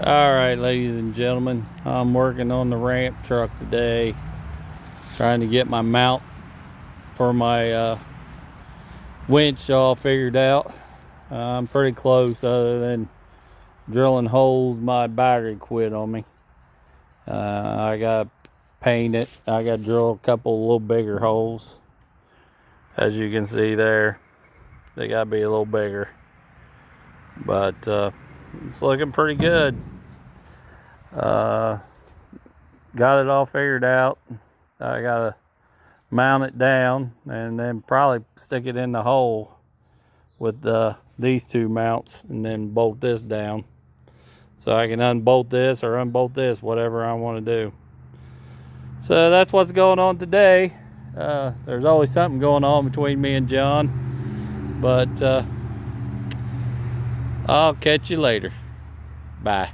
All right, ladies and gentlemen, I'm working on the ramp truck today, trying to get my mount for my winch all figured out. I'm pretty close, other than drilling holes. My battery quit on me. I got to paint it. I got to drill a couple little bigger holes. As you can see there, they got to be a little bigger, but it's looking pretty good. Got it all figured out. I got to mount it down and then probably stick it in the hole with these two mounts, and then bolt this down so I can unbolt this or unbolt this, whatever I want to do. So that's what's going on today. There's always something going on between me and John, but I'll catch you later. Bye.